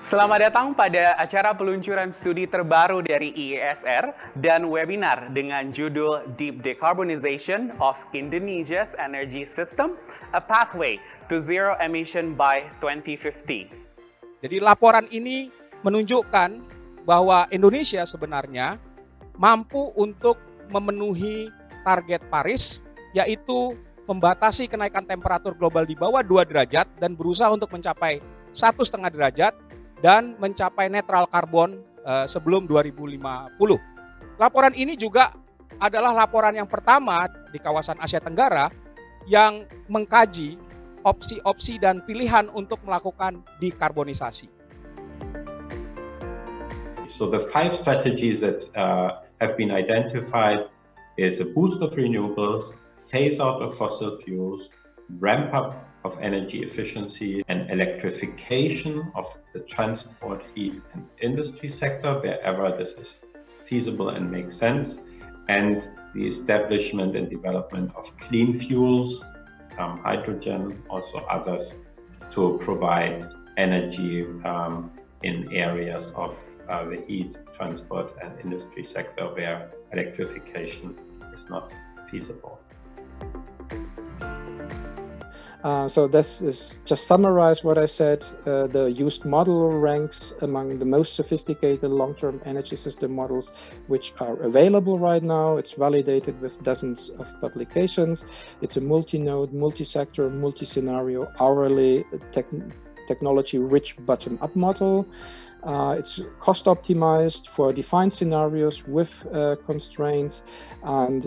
Selamat datang pada acara peluncuran studi terbaru dari IESR dan webinar dengan judul Deep Decarbonization of Indonesia's Energy System, a Pathway to Zero Emission by 2050. Jadi laporan ini menunjukkan bahwa Indonesia sebenarnya mampu untuk memenuhi target Paris, yaitu membatasi kenaikan temperatur global di bawah 2 derajat dan berusaha untuk mencapai 1,5 derajat dan mencapai netral karbon sebelum 2050. Laporan ini juga adalah laporan yang pertama di kawasan Asia Tenggara yang mengkaji opsi-opsi dan pilihan untuk melakukan dekarbonisasi. So the 5 strategies that have been identified is a boost of renewables, phase out of fossil fuels, ramp up of energy efficiency, and electrification of the transport, heat, and industry sector wherever this is feasible and makes sense, and the establishment and development of clean fuels, hydrogen, also others, to provide energy in areas of the heat, transport, and industry sector where electrification is not feasible. So this is just summarize what I said. The used model ranks among the most sophisticated long-term energy system models which are available right now. It's validated with dozens of publications. It's a multi-node, multi-sector, multi-scenario, hourly technology-rich bottom-up model. It's cost optimized for defined scenarios with constraints, and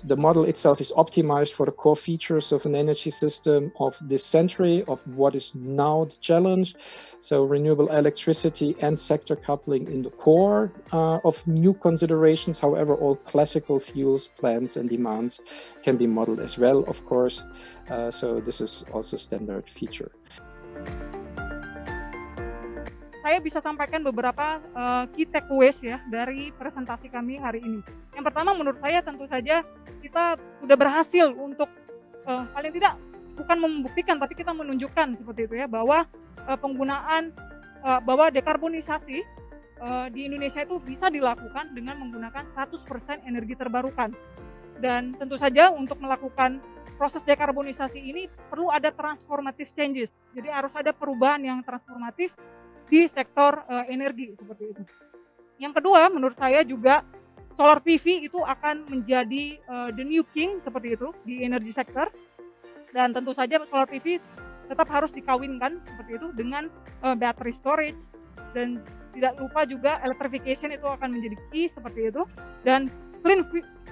the model itself is optimized for the core features of an energy system of this century, of what is now the challenge. So renewable electricity and sector coupling in the core of new considerations. However, all classical fuels, plans, and demands can be modeled as well, of course. So this is also standard feature. Saya bisa sampaikan beberapa key takeaways ya dari presentasi kami hari ini. Yang pertama, menurut saya tentu saja kita sudah berhasil untuk paling tidak bukan membuktikan tapi kita menunjukkan seperti itu ya, bahwa penggunaan bahwa dekarbonisasi di Indonesia itu bisa dilakukan dengan menggunakan 100% energi terbarukan. Dan tentu saja untuk melakukan proses dekarbonisasi ini perlu ada transformative changes. Jadi harus ada perubahan yang transformatif di sektor energi seperti itu. Yang kedua, menurut saya juga solar PV itu akan menjadi the new king seperti itu di energy sector. Dan tentu saja solar PV tetap harus dikawinkan seperti itu dengan battery storage, dan tidak lupa juga electrification itu akan menjadi key seperti itu, dan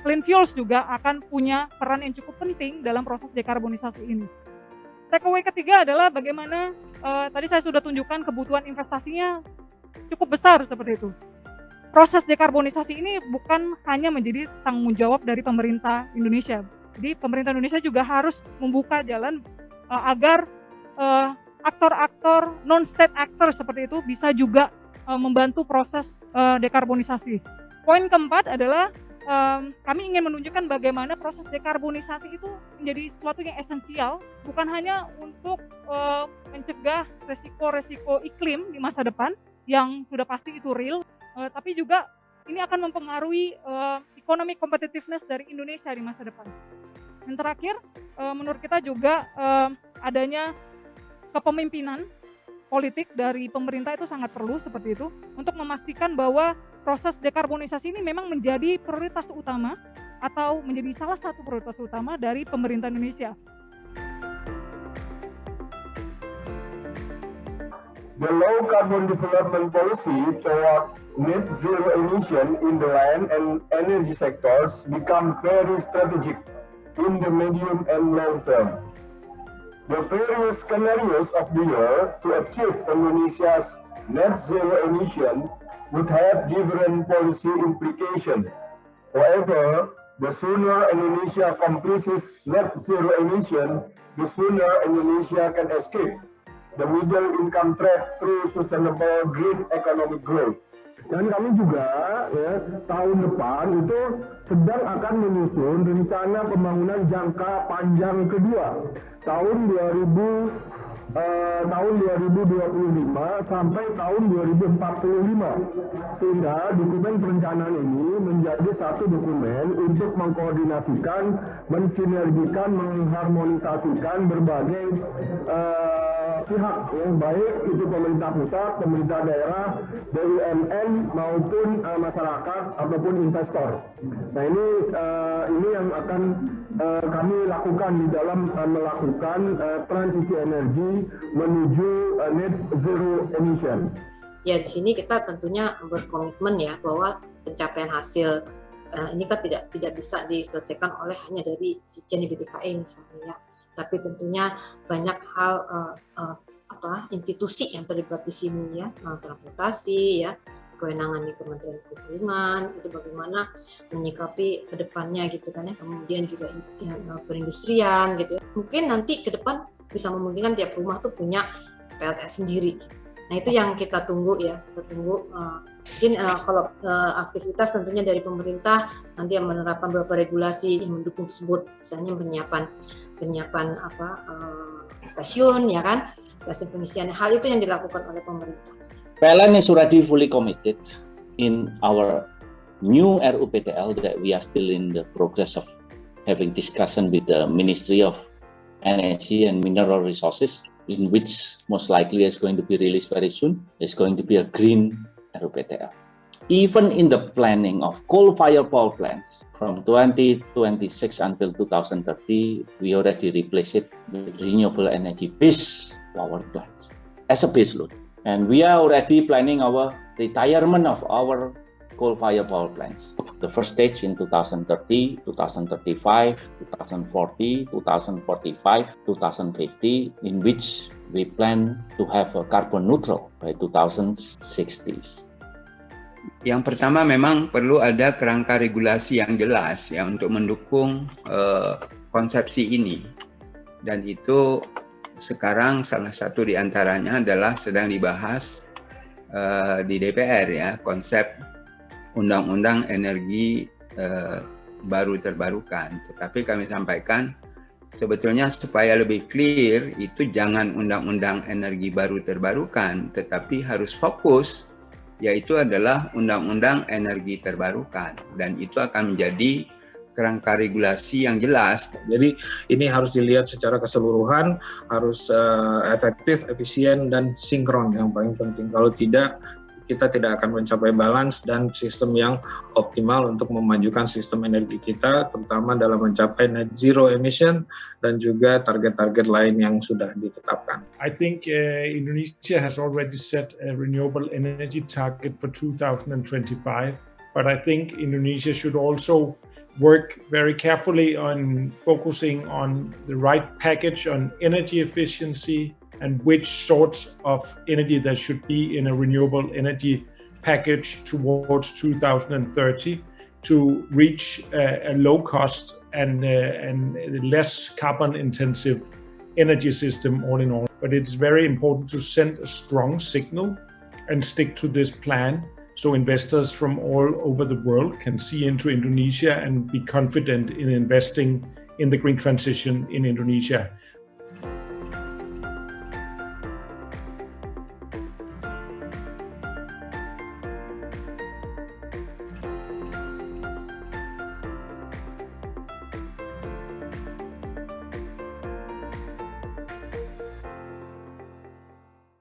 clean fuels juga akan punya peran yang cukup penting dalam proses dekarbonisasi ini. Takeaway ketiga adalah bagaimana tadi saya sudah tunjukkan kebutuhan investasinya cukup besar seperti itu. Proses dekarbonisasi ini bukan hanya menjadi tanggung jawab dari pemerintah Indonesia. Jadi pemerintah Indonesia juga harus membuka jalan agar aktor-aktor non-state actor seperti itu bisa juga membantu proses dekarbonisasi. Poin keempat adalah kami ingin menunjukkan bagaimana proses dekarbonisasi itu menjadi sesuatu yang esensial, bukan hanya untuk mencegah resiko-resiko iklim di masa depan yang sudah pasti itu real, tapi juga ini akan mempengaruhi economic competitiveness dari Indonesia di masa depan. Yang terakhir, menurut kita juga adanya kepemimpinan politik dari pemerintah itu sangat perlu seperti itu untuk memastikan bahwa proses dekarbonisasi ini memang menjadi prioritas utama atau menjadi salah satu prioritas utama dari pemerintah Indonesia. The low carbon development policy toward net zero emission in the land and energy sectors become very strategic in the medium and long term. The various scenarios of the year to achieve Indonesia's net zero emission would have different policy implications. However, the sooner Indonesia accomplishes net zero emission, the sooner Indonesia can escape the middle income trap through sustainable green economic growth. Dan kami juga ya, tahun depan itu sedang akan menyusun rencana pembangunan jangka panjang kedua tahun 2000 tahun 2025 sampai tahun 2045, sehingga dokumen perencanaan ini menjadi satu dokumen untuk mengkoordinasikan, mensinergikan, mengharmonisasikan berbagai pihak, baik itu pemerintah pusat, pemerintah daerah, BUMN maupun masyarakat ataupun investor. Nah ini yang akan kami lakukan di dalam melakukan transisi energi menuju net zero emission. Ya, di sini kita tentunya berkomitmen ya bahwa pencapaian hasil ini kan tidak bisa diselesaikan oleh hanya dari Ditjen BTKE misalnya ya, tapi tentunya banyak hal institusi yang terlibat di sini ya, transportasi ya, kewenangan di Kementerian Perhubungan, itu bagaimana menyikapi ke depannya gitu kan ya, kemudian juga perindustrian gitu. Mungkin nanti ke depan bisa memungkinkan tiap rumah tuh punya PLTS sendiri gitu. Nah itu yang kita tunggu ya, mungkin kalau aktivitas tentunya dari pemerintah nanti yang menerapkan beberapa regulasi yang mendukung tersebut, misalnya penyiapan stasiun ya kan, stasiun pengisian, hal itu yang dilakukan oleh pemerintah. PLN is already fully committed in our new RUPTL that we are still in the progress of having discussion with the Ministry of Energy and Mineral Resources, in which most likely is going to be released very soon, is going to be a green RUPTL. Even in the planning of coal-fired power plants from 2026 until 2030, we already replace it with renewable energy-based power plants as a base load. And we are already planning our retirement of our coal-fired power plants. The first stage in 2030, 2035, 2040, 2045, 2050, in which we plan to have a carbon neutral by 2060s. Yang pertama memang perlu ada kerangka regulasi yang jelas ya untuk mendukung konsepsi ini, dan itu sekarang salah satu di antaranya adalah sedang dibahas di DPR ya, konsep undang-undang energi baru terbarukan. Tetapi kami sampaikan sebetulnya supaya lebih clear itu jangan undang-undang energi baru terbarukan, tetapi harus fokus yaitu adalah undang-undang energi terbarukan, dan itu akan menjadi kerangka regulasi yang jelas. Jadi ini harus dilihat secara keseluruhan, harus efektif, efisien, dan sinkron yang paling penting. Kalau tidak, kita tidak akan mencapai balance dan sistem yang optimal untuk memajukan sistem energi kita, terutama dalam mencapai net zero emission dan juga target-target lain yang sudah ditetapkan. I think Indonesia has already set a renewable energy target for 2025, but I think Indonesia should also work very carefully on focusing on the right package on energy efficiency and which sorts of energy there should be in a renewable energy package towards 2030 to reach a low cost and less carbon intensive energy system all in all. But it's very important to send a strong signal and stick to this plan so investors from all over the world can see into Indonesia and be confident in investing in the green transition in Indonesia.